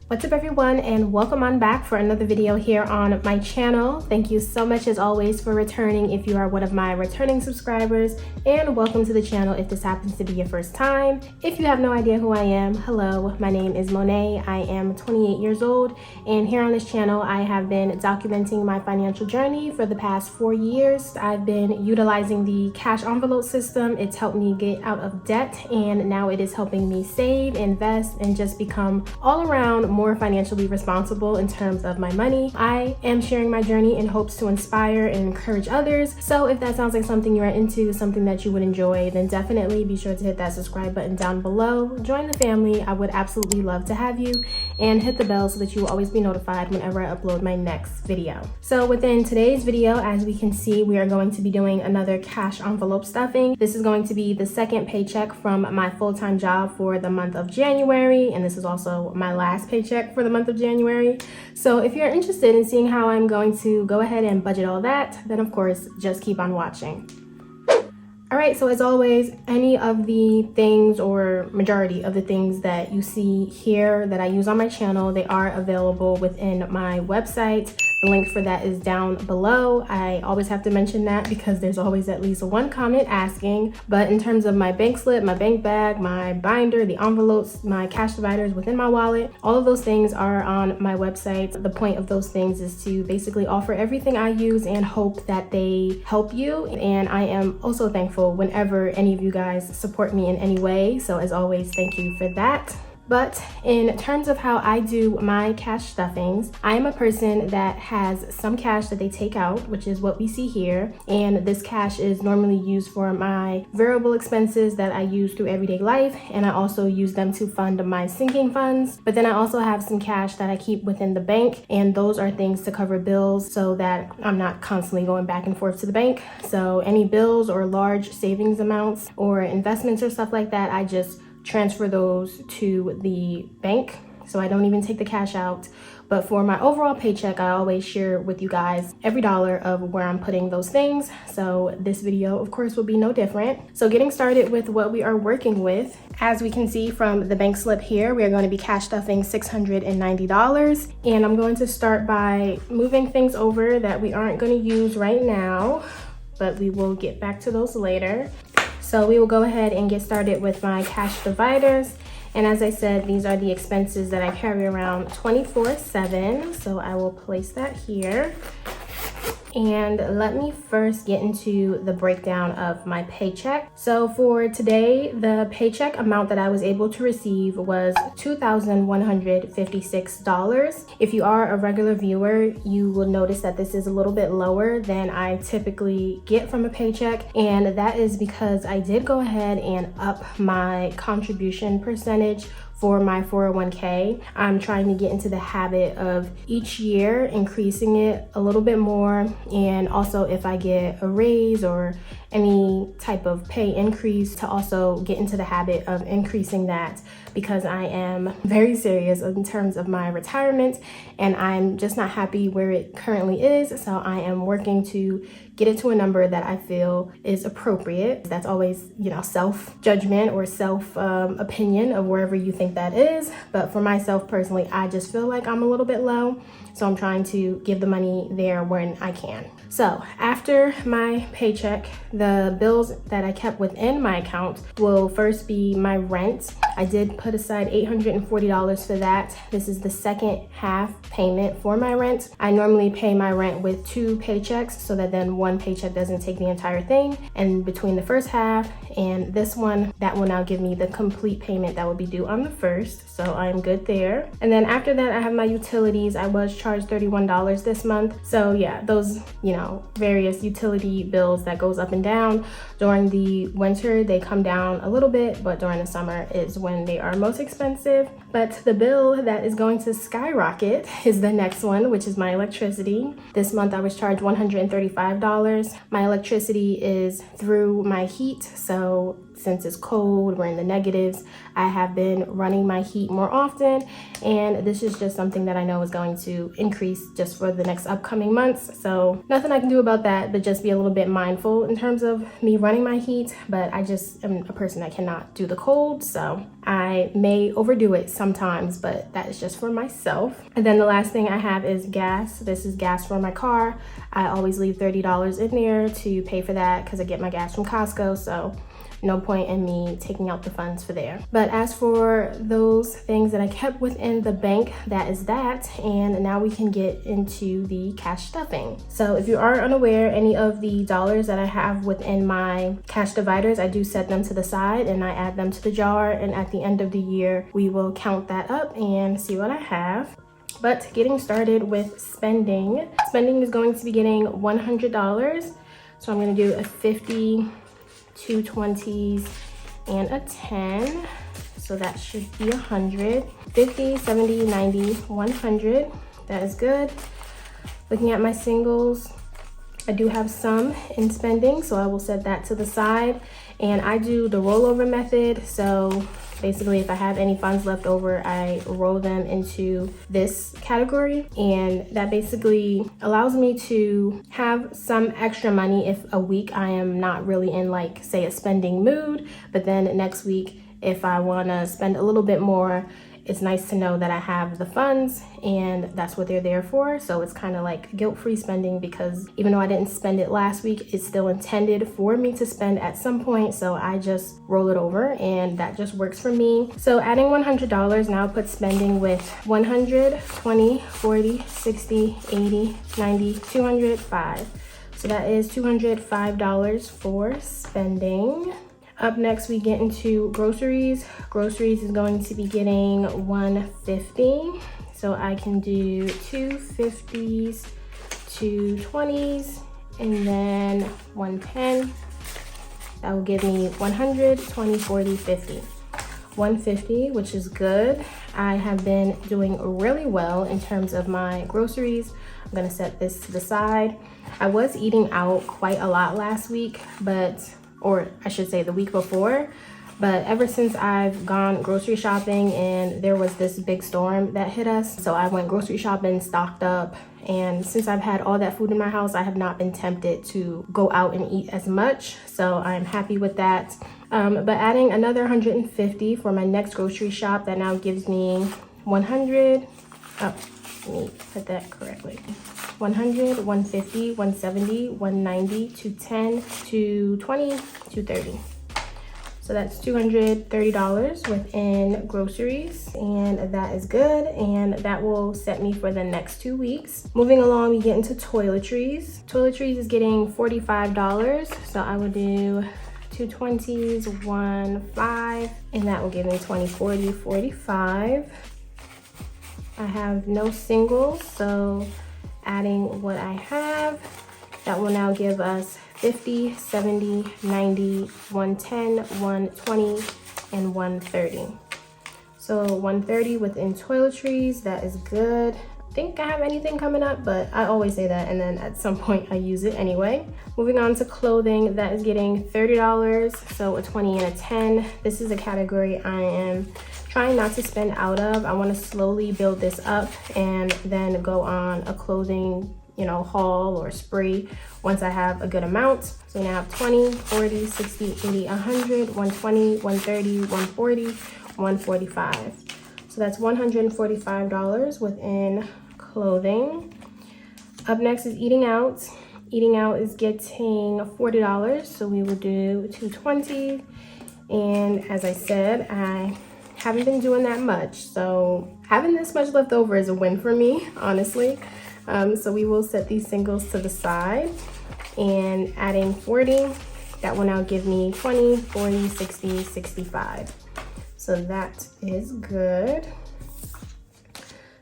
What's up everyone, and welcome on back for another video here on my channel. Thank you so much as always for returning if you are one of my returning subscribers, and welcome to the channel if this happens to be your first time. If you have no idea who I am, hello, my name is Monet. I am 28 years old, and here on this channel I have been documenting my financial journey for the past 4 years. I've been utilizing the cash envelope system. It's helped me get out of debt, and now it is helping me save, invest, and just become all around more financially responsible in terms of my money. I am sharing my journey in hopes to inspire and encourage others. So if that sounds like something you are into, something that you would enjoy, then definitely be sure to hit that subscribe button down below. Join the family. I would absolutely love to have you, and hit the bell so that you will always be notified whenever I upload my next video. So within today's video, as we can see, we are going to be doing another cash envelope stuffing. This is going to be the second paycheck from my full-time job for the month of January, and this is also my last paycheck for the month of January. So if you're interested in seeing how I'm going to go ahead and budget all that, then of course just keep on watching. Alright, so as always, any of the things or majority of the things that you see here that I use on my channel, they are available within my website. The link for that is down below. I always have to mention that because there's always at least one comment asking. But in terms of my bank slip, my bank bag, my binder, the envelopes, my cash dividers within my wallet, all of those things are on my website. The point of those things is to basically offer everything I use and hope that they help you. And I am also thankful whenever any of you guys support me in any way. So as always, thank you for that. But in terms of how I do my cash stuffings, I am a person that has some cash that they take out, which is what we see here. And this cash is normally used for my variable expenses that I use through everyday life. And I also use them to fund my sinking funds. But then I also have some cash that I keep within the bank. And those are things to cover bills so that I'm not constantly going back and forth to the bank. So any bills or large savings amounts or investments or stuff like that, I just transfer those to the bank, so I don't even take the cash out. But for my overall paycheck, I always share with you guys every dollar of where I'm putting those things. So this video, of course, will be no different. So getting started with what we are working with, as we can see from the bank slip here, we are going to be cash stuffing $690. And I'm going to start by moving things over that we aren't going to use right now, but we will get back to those later. So we will go ahead and get started with my cash dividers. And as I said, these are the expenses that I carry around 24/7. So I will place that here. And let me first get into the breakdown of my paycheck. So for today, the paycheck amount that I was able to receive was $2,156. If you are a regular viewer, you will notice that this is a little bit lower than I typically get from a paycheck. And that is because I did go ahead and up my contribution percentage for my 401k. I'm trying to get into the habit of each year increasing it a little bit more, and also if I get a raise or any type of pay increase, to also get into the habit of increasing that, because I am very serious in terms of my retirement and I'm just not happy where it currently is. So I am working to get it to a number that I feel is appropriate. That's always, self-judgment or self-opinion of wherever you think that is. But for myself personally, I just feel like I'm a little bit low. So I'm trying to give the money there when I can. So after my paycheck, the bills that I kept within my account will first be my rent. I did put aside $840 for that. This is the second half payment for my rent. I normally pay my rent with 2 paychecks so that then one paycheck doesn't take the entire thing. And between the first half and this one, that will now give me the complete payment that will be due on the 1st. So I'm good there. And then after that, I have my utilities. I was charged $31 this month. So yeah, those, various utility bills that goes up and down. During the winter, they come down a little bit, but during the summer is when they are most expensive. But the bill that is going to skyrocket is the next one, which is my electricity. This month I was charged $135. My electricity is through my heat, so since it's cold, we're in the negatives, I have been running my heat more often, and this is just something that I know is going to increase just for the next upcoming months. So nothing I can do about that, but just be a little bit mindful in terms of me running my heat. But I just am a person that cannot do the cold, so I may overdo it sometimes, but that is just for myself. And then the last thing I have is gas. This is gas for my car. I always leave $30 in there to pay for that because I get my gas from Costco, so no point in me taking out the funds for there. But as for those things that I kept within the bank, that is that. And now we can get into the cash stuffing. So if you are unaware, any of the dollars that I have within my cash dividers, I do set them to the side and I add them to the jar. And at the end of the year, we will count that up and see what I have. But getting started with spending is going to be getting $100. So I'm gonna do a 50, 2 20s, and a 10. So that should be 100. 50, 70, 90, 100. That is good. Looking at my singles, I do have some in spending, so I will set that to the side. And I do the rollover method. So basically, if I have any funds left over, I roll them into this category. And that basically allows me to have some extra money if a week I am not really in, like, say, a spending mood. But then next week, if I want to spend a little bit more, it's nice to know that I have the funds and that's what they're there for. So it's kind of like guilt-free spending, because even though I didn't spend it last week, it's still intended for me to spend at some point. So I just roll it over and that just works for me. So adding $100 now puts spending with 100, 20, 40, 60, 80, 90, 205. So that is $205 for spending. Up next, we get into groceries. Groceries is going to be getting $150. So I can do 2 50s, 2 20s, and then 110. That will give me 100, 20, 40, 50. 150, which is good. I have been doing really well in terms of my groceries. I'm gonna set this to the side. I was eating out quite a lot last week, or I should say the week before, but ever since I've gone grocery shopping and there was this big storm that hit us, so I went grocery shopping, stocked up, and since I've had all that food in my house, I have not been tempted to go out and eat as much, so I'm happy with that. But adding another 150 for my next grocery shop, that now gives me 100, let me put that correctly. 100, 150, 170, 190, 210, 220, 230. So that's $230 within groceries, and that is good, and that will set me for the next 2 weeks. Moving along, we get into toiletries. Toiletries is getting $45, so I would do 2 20s, 1 5, and that will give me 20, 40, 45. I have no singles, so adding what I have, that will now give us 50, 70, 90, 110, 120, and 130. So 130 within toiletries, that is good. I think I have anything coming up, but I always say that and then at some point I use it anyway. Moving on to clothing, that is getting $30, so a 20 and a 10. This is a category I am trying not to spend out of. I want to slowly build this up and then go on a clothing, haul or spree once I have a good amount. So now I have 20, 40, 60, 80, 100, 120, 130, 140, 145. So that's $145 within clothing. Up next is eating out. Eating out is getting $40, so we will do 220. And as I said, I haven't been doing that much, so having this much left over is a win for me, honestly. So we will set these singles to the side, and adding 40, that will now give me 20, 40, 60, 65. So that is good.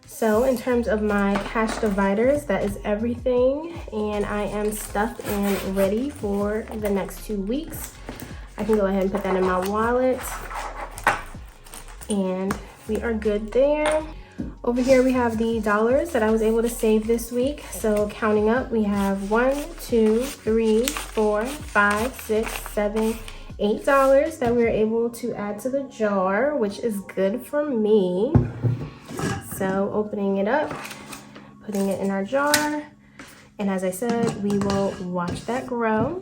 So in terms of my cash dividers, that is everything, and I am stuffed and ready for the next 2 weeks. I can go ahead and put that in my wallet, and we are good there. Over here we have the dollars that I was able to save this week. So counting up, we have 1, 2, 3, 4, 5, 6, 7, $8 that we were able to add to the jar, which is good for me. So opening it up, putting it in our jar, and as I said, we will watch that grow.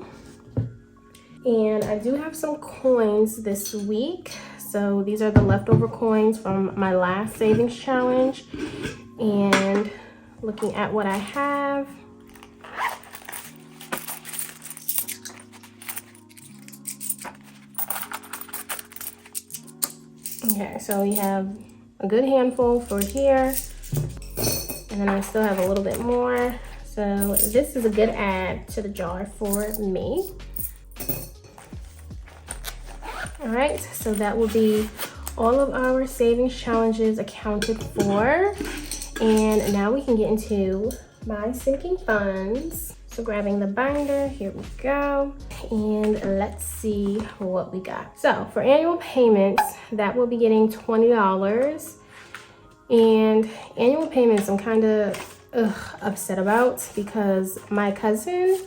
And I do have some coins this week. So these are the leftover coins from my last savings challenge. And looking at what I have, okay, so we have a good handful for here, and then I still have a little bit more. So this is a good add to the jar for me. All right, so that will be all of our savings challenges accounted for. And now we can get into my sinking funds. So grabbing the binder, here we go. And let's see what we got. So for annual payments, that will be getting $20. And annual payments, I'm kind of upset about because my cousin,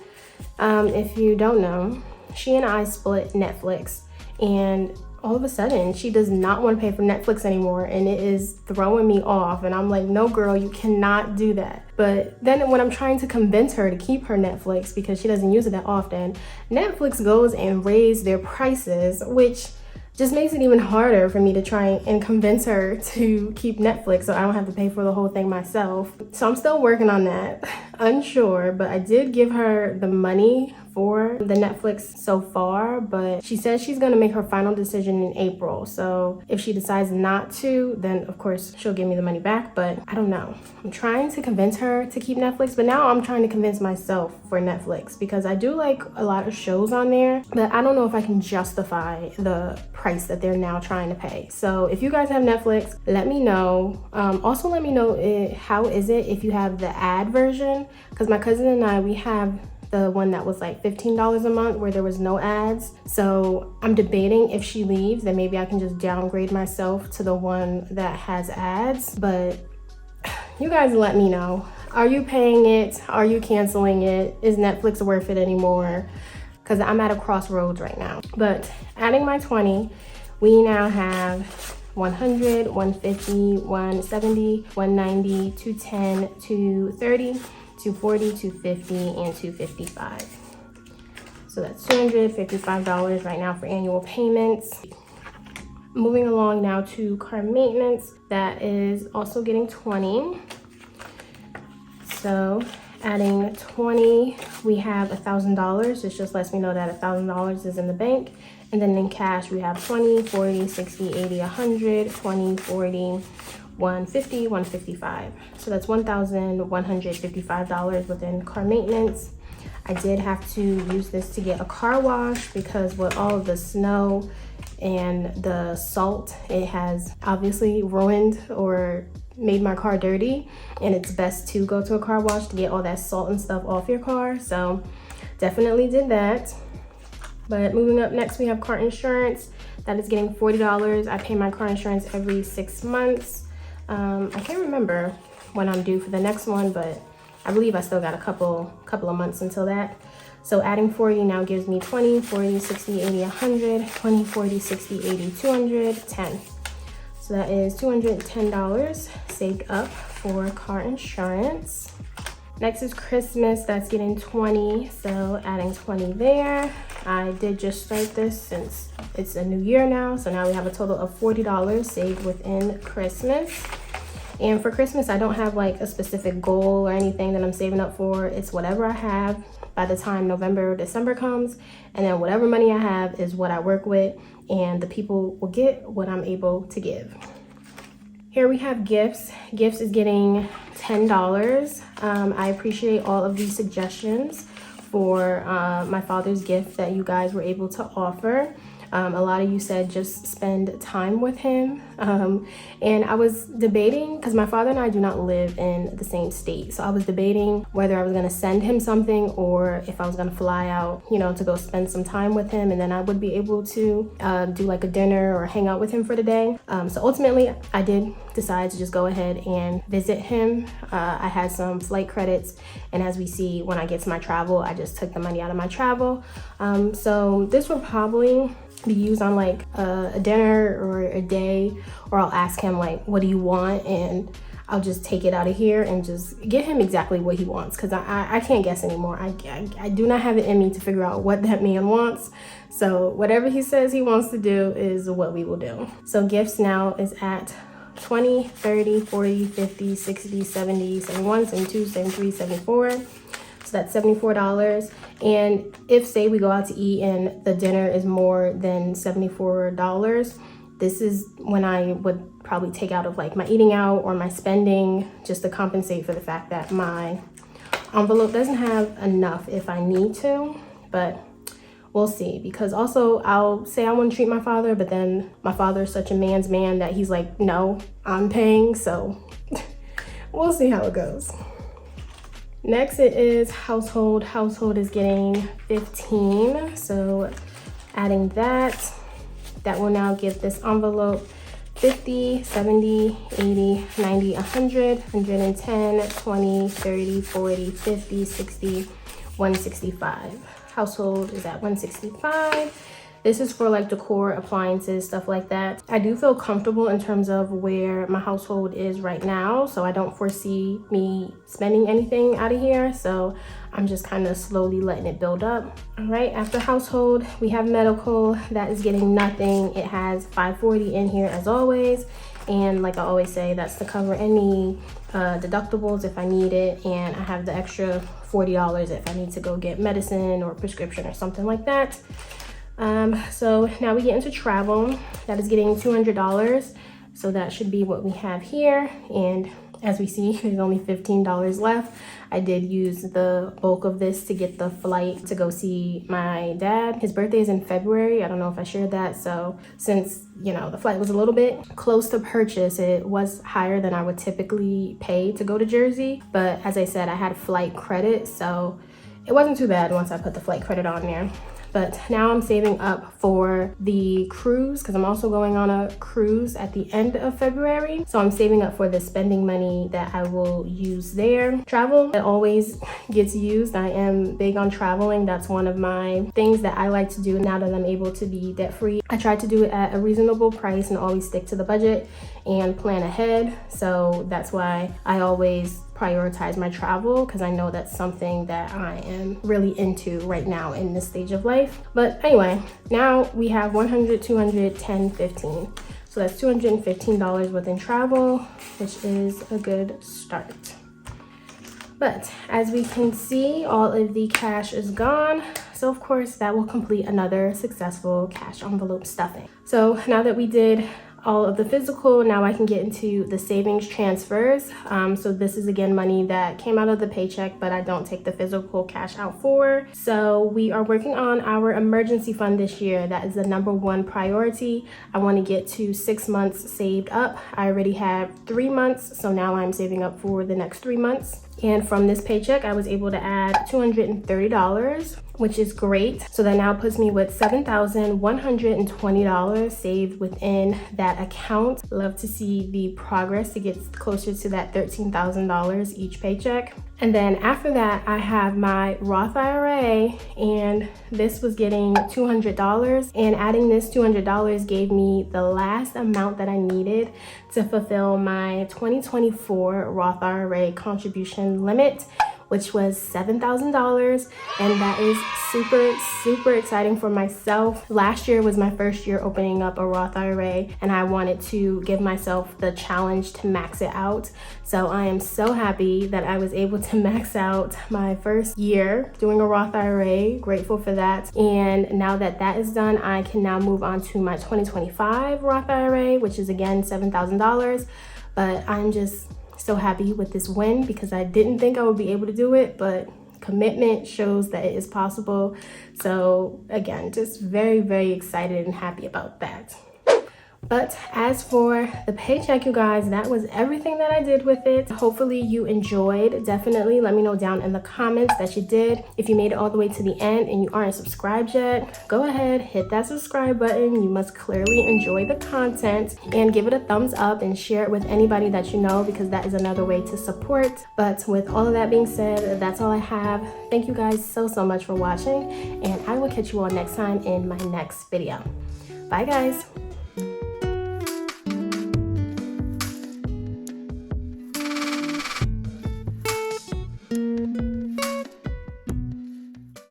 if you don't know, she and I split Netflix, and all of a sudden she does not want to pay for Netflix anymore, and it is throwing me off. And I'm like, no girl, you cannot do that. But then when I'm trying to convince her to keep her Netflix because she doesn't use it that often, Netflix goes and raise their prices, which just makes it even harder for me to try and convince her to keep Netflix so I don't have to pay for the whole thing myself. So I'm still working on that, unsure, but I did give her the money for the Netflix so far, but she says she's gonna make her final decision in April. So if she decides not to, then of course she'll give me the money back, but I don't know. I'm trying to convince her to keep Netflix, but now I'm trying to convince myself for Netflix because I do like a lot of shows on there, but I don't know if I can justify the price that they're now trying to pay. So if you guys have Netflix, let me know. Also let me know how is it if you have the ad version, because my cousin and I, we have the one that was like $15 a month where there was no ads. So I'm debating if she leaves, then maybe I can just downgrade myself to the one that has ads. But you guys let me know. Are you paying it? Are you canceling it? Is Netflix worth it anymore? Because I'm at a crossroads right now. But adding my 20, we now have 100, 150, 170, 190, 210, 230, 240, 250, and 255. So that's $255 right now for annual payments. Moving along now to car maintenance, that is also getting 20. So adding 20, we have $1,000. This just lets me know that $1,000 is in the bank. And then in cash, we have 20, 40, 60, 80, 100, 20, 40, 150, 155. So that's $1,155 within car maintenance. I did have to use this to get a car wash because with all of the snow and the salt, it has obviously ruined or made my car dirty, and it's best to go to a car wash to get all that salt and stuff off your car. So definitely did that. But moving up next, we have car insurance. That is getting $40. I pay my car insurance every 6 months. I can't remember when I'm due for the next one, but I believe I still got a couple of months until that. So adding 40 now gives me 20, 40, 60, 80, 100, 20, 40, 60, 80, 200, 10. So that is $210 saved up for car insurance. Next is Christmas, that's getting 20, so adding 20 there. I did just start this since it's a new year now, so now we have a total of $40 saved within Christmas. And for Christmas, I don't have like a specific goal or anything that I'm saving up for. It's whatever I have by the time November or December comes, and then whatever money I have is what I work with, and the people will get what I'm able to give. Here we have gifts. Gifts is getting $10. I appreciate all of these suggestions for my father's gift that you guys were able to offer. A lot of you said just spend time with him. And I was debating, because my father and I do not live in the same state. So I was debating whether I was gonna send him something or if I was gonna fly out, you know, to go spend some time with him, and then I would be able to do like a dinner or hang out with him for the day. So ultimately I did decide to just go ahead and visit him. I had some flight credits, and as we see, when I get to my travel, I just took the money out of my travel. So this will probably be used on like a dinner or a day, or I'll ask him like, what do you want? And I'll just take it out of here and just get him exactly what he wants, because I can't guess anymore. I do not have it in me to figure out what that man wants. So whatever he says he wants to do is what we will do. So gifts now is at 20, 30, 40, 50, 60, 70, 71, 72, 73, 74. So that's $74. And if say we go out to eat and the dinner is more than $74, this is when I would probably take out of like my eating out or my spending, just to compensate for the fact that my envelope doesn't have enough if I need to. But we'll see, because also I'll say I want to treat my father, but then my father is such a man's man that he's like, no, I'm paying. So we'll see how it goes. Next it is household. Household is getting 15. So adding that will now give this envelope 50, 70, 80, 90, 100, 110, 20, 30, 40, 50, 60, 165. Household is at 165. This is for like decor, appliances, stuff like that. I do feel comfortable in terms of where my household is right now, so I don't foresee me spending anything out of here. So I'm just kind of slowly letting it build up. All right, after household, we have medical. That is getting nothing. It has $540 in here as always. And like I always say, that's to cover any deductibles if I need it. And I have the extra $40 if I need to go get medicine or prescription or something like that. So now we get into travel. That is getting $200. So that should be what we have here. And as we see, there's only $15 left. I did use the bulk of this to get the flight to go see my dad. His birthday is in February. I don't know if I shared that. So since, you know, the flight was a little bit close to purchase, it was higher than I would typically pay to go to Jersey. But as I said, I had flight credit, so it wasn't too bad once I put the flight credit on there. But now I'm saving up for the cruise, because I'm also going on a cruise at the end of February. So I'm saving up for the spending money that I will use there. Travel, it always gets used. I am big on traveling. That's one of my things that I like to do now that I'm able to be debt free. I try to do it at a reasonable price and always stick to the budget and plan ahead. So that's why I always prioritize my travel, because I know that's something that I am really into right now in this stage of life. But anyway, now we have 100, 200, 10, 15. So that's $215 within travel, which is a good start. But as we can see, all of the cash is gone. So of course that will complete another successful cash envelope stuffing. So now that we did all of the physical, now I can get into the savings transfers. So this is again money that came out of the paycheck, but I don't take the physical cash out for. So we are working on our emergency fund this year. That is the #1 priority. I want to get to 6 months saved up. I already have 3 months, so now I'm saving up for the next 3 months. And from this paycheck, I was able to add $230, which is great. So that now puts me with $7,120 saved within that account. Love to see the progress to get closer to that $13,000 each paycheck. And then after that, I have my Roth IRA, and this was getting $200, and adding this $200 gave me the last amount that I needed to fulfill my 2024 Roth IRA contribution limit, which was $7,000, and that is super exciting for myself. Last year was my first year opening up a Roth IRA, and I wanted to give myself the challenge to max it out. So I am so happy that I was able to max out my first year doing a Roth IRA. Grateful for that. And now that that is done, I can now move on to my 2025 Roth IRA, which is again $7,000. But I'm just so happy with this win, because I didn't think I would be able to do it, but commitment shows that it is possible. So again, just very, very excited and happy about that. But as for the paycheck, you guys, that was everything that I did with it. Hopefully you enjoyed. Definitely let me know down in the comments that you did. If you made it all the way to the end and you aren't subscribed yet, go ahead, hit that subscribe button. You must clearly enjoy the content and give it a thumbs up and share it with anybody that you know, because that is another way to support. But with all of that being said, that's all I have. Thank you guys so much for watching, and I will catch you all next time in my next video. Bye guys.